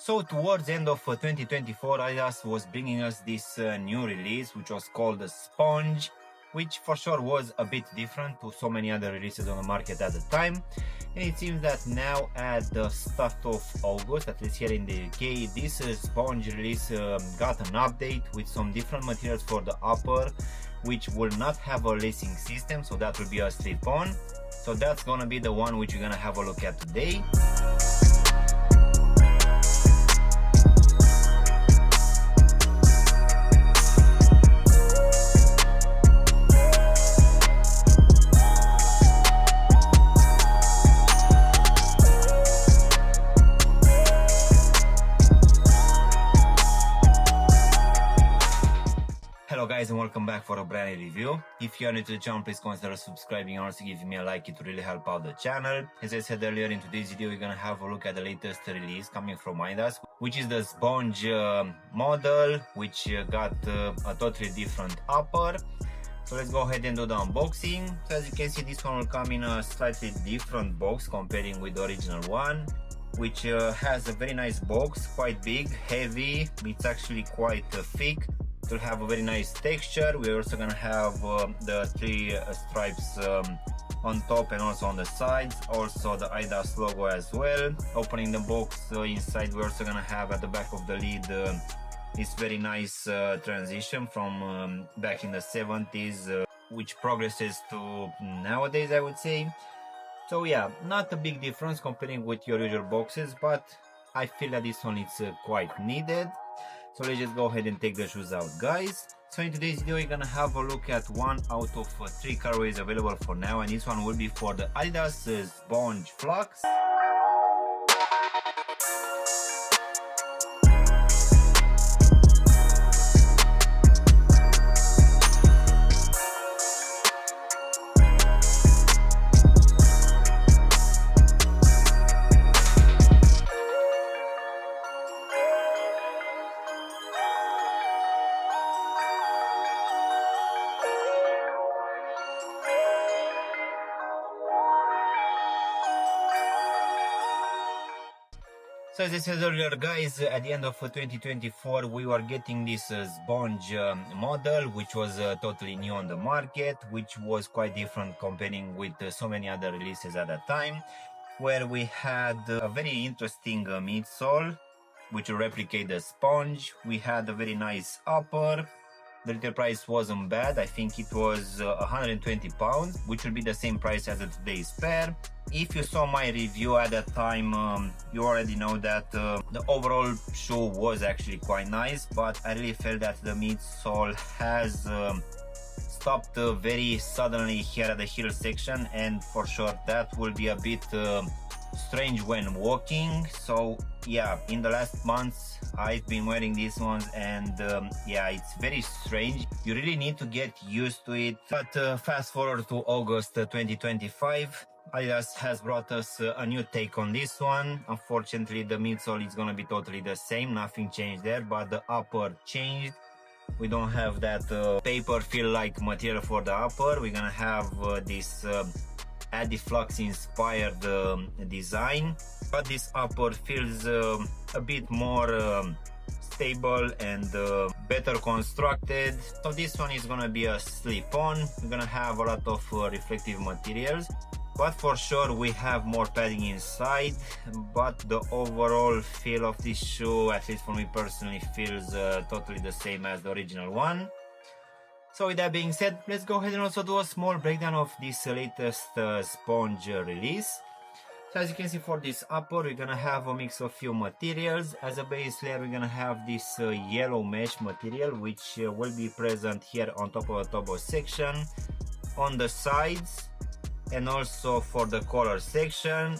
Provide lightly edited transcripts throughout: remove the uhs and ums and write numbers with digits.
So towards the end of 2024, Adidas was bringing us this new release, which was called the Sponge, which for sure was a bit different to so many other releases on the market at the time. And it seems that now at the start of August, at least here in the UK, this Sponge release got an update with some different materials for the upper, which will not have a lacing system, so that will be a slip-on. So that's gonna be the one which we're gonna have a look at today. Hello guys, and welcome back for a brand new review. If you are new to the channel, please consider subscribing and also giving me a like. It will really help out the channel. As I said earlier, in today's video we're gonna have a look at the latest release coming from Adidas, which is the Zponge model, which got a totally different upper. So let's go ahead and do the unboxing. So as you can see, this one will come in a slightly different box comparing with the original one, which has a very nice box, quite big, heavy. It's actually quite thick. It will have a very nice texture. We're also gonna have the three stripes on top and also on the sides, also the Adidas logo as well. Opening the box inside, we're also gonna have at the back of the lid this very nice transition from back in the 70s, which progresses to nowadays, I would say. So yeah, not a big difference comparing with your usual boxes, but I feel that this one is quite needed. So let's just go ahead and take the shoes out, guys. So in today's video we're gonna have a look at one out of three colorways available for now, and this one will be for the Adidas Zponge Flux. So as I said earlier, guys, at the end of 2024 we were getting this Zponge model, which was totally new on the market, which was quite different comparing with so many other releases at that time, where we had a very interesting midsole which will replicate the Sponge. We had a very nice upper. The retail price wasn't bad. I think it was £120, which will be the same price as today's pair. If you saw my review at that time, you already know that the overall shoe was actually quite nice, but I really felt that the midsole has stopped very suddenly here at the heel section, and for sure that will be a bit strange when walking. So yeah, in the last months I've been wearing these ones, and yeah, it's very strange. You really need to get used to it. But fast forward to August 2025, Adidas has brought us a new take on this one. Unfortunately, the midsole is gonna be totally the same, nothing changed there, but the upper changed. We don't have that paper feel-like material for the upper. We're gonna have this Adidas Flux inspired design, but this upper feels a bit more stable and better constructed. So this one is gonna be a slip-on. We're gonna have a lot of reflective materials, but for sure we have more padding inside. But the overall feel of this shoe, at least for me personally, feels totally the same as the original one. So with that being said, let's go ahead and also do a small breakdown of this latest Sponge release. So as you can see, for this upper we're gonna have a mix of few materials. As a base layer we're gonna have this yellow mesh material, which will be present here on top of the toe section, on the sides, and also for the collar section.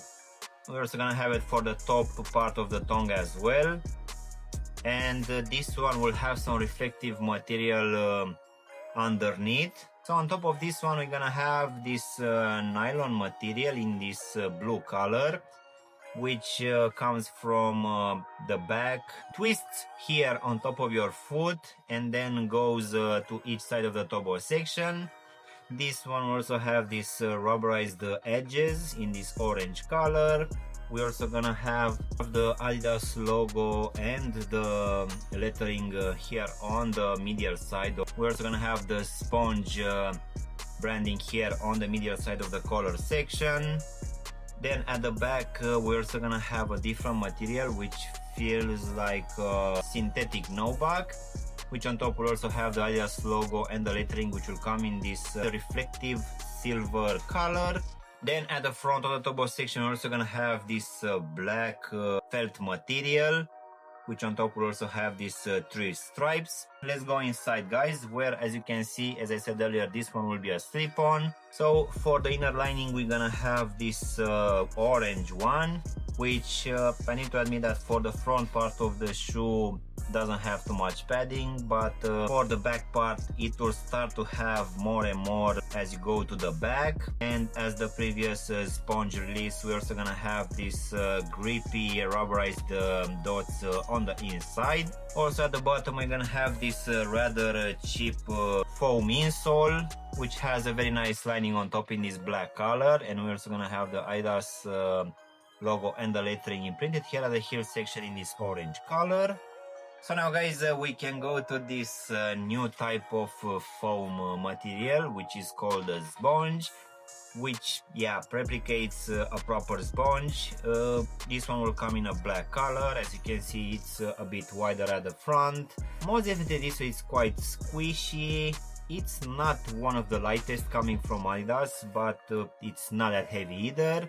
We're also gonna have it for the top part of the tongue as well. And this one will have some reflective material underneath. So on top of this one we're gonna have this nylon material in this blue color, which comes from the back, twists here on top of your foot, and then goes to each side of the toe section. This one also have this rubberized edges in this orange color. we're also gonna have the Adidas logo and the lettering here on the medial side. We're also gonna have the Zponge branding here on the medial side of the collar section. Then at the back we're also gonna have a different material which feels like synthetic no-back, which on top will also have the Adidas logo and the lettering, which will come in this reflective silver color. Then at the front of the top section we're also gonna have this black felt material, which on top will also have these 3 stripes. Let's go inside, guys, where, as you can see, as I said earlier, this one will be a slip-on. So for the inner lining we're gonna have this orange one, which I need to admit that for the front part of the shoe doesn't have too much padding, but for the back part it will start to have more and more as you go to the back. And as the previous Zponge release, we're also gonna have this grippy rubberized dots on the inside. Also at the bottom we're gonna have this rather cheap foam insole, which has a very nice lining on top in this black color. And we're also gonna have the Adidas logo and the lettering imprinted here at the heel section in this orange color. So now, guys, we can go to this new type of foam material, which is called a sponge, which replicates a proper sponge. This one will come in a black color. As you can see, it's a bit wider at the front. Most definitely this is quite squishy. It's not one of the lightest coming from Adidas, but it's not that heavy either.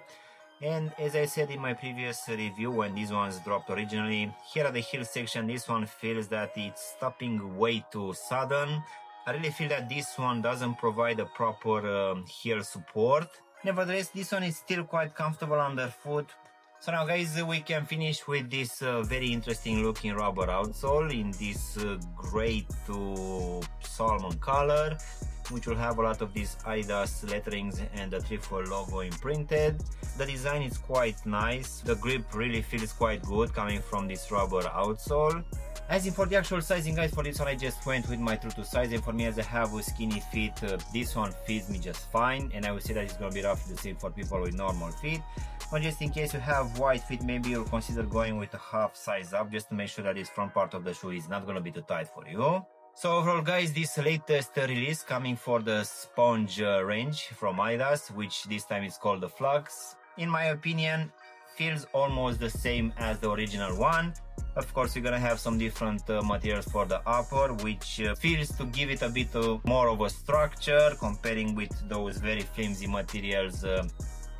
And as I said in my previous review, when these ones dropped originally, here at the heel section this one feels that it's stopping way too sudden. I really feel that this one doesn't provide a proper heel support. Nevertheless, this one is still quite comfortable underfoot. So now, guys, we can finish with this very interesting looking rubber outsole in this gray to salmon color, which will have a lot of these Adidas letterings and the triple logo imprinted. The design is quite nice. The grip really feels quite good coming from this rubber outsole. As in for the actual sizing, guys, for this one I just went with my true to size, and for me, as I have a skinny feet, this one fits me just fine, and I would say that it's gonna be roughly the same for people with normal feet. But just in case you have wide feet, maybe you'll consider going with a half size up, just to make sure that this front part of the shoe is not gonna be too tight for you. So overall, guys, this latest release coming for the Zponge range from Adidas, which this time is called the Flux, in my opinion feels almost the same as the original one. Of course, you're gonna have some different materials for the upper, which feels to give it a bit more of a structure comparing with those very flimsy materials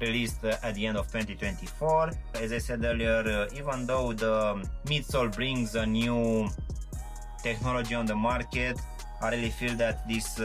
released at the end of 2024. As I said earlier, even though the midsole brings a new technology on the market, I really feel that this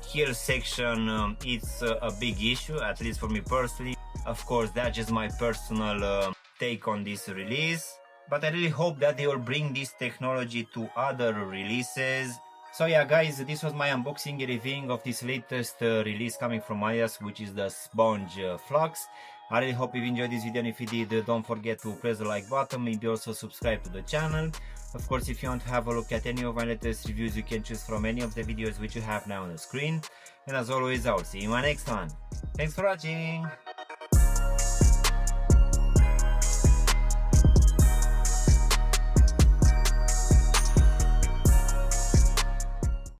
heel section it's a big issue, at least for me personally. Of course, that's just my personal take on this release, but I really hope that they will bring this technology to other releases. So yeah, guys, this was my unboxing and reviewing of this latest release coming from Adidas, which is the Zponge Flux. I really hope you enjoyed this video, and if you did, don't forget to press the like button, maybe also subscribe to the channel. Of course, if you want to have a look at any of my latest reviews, you can choose from any of the videos which you have now on the screen. And as always, I'll see you in my next one. Thanks for watching!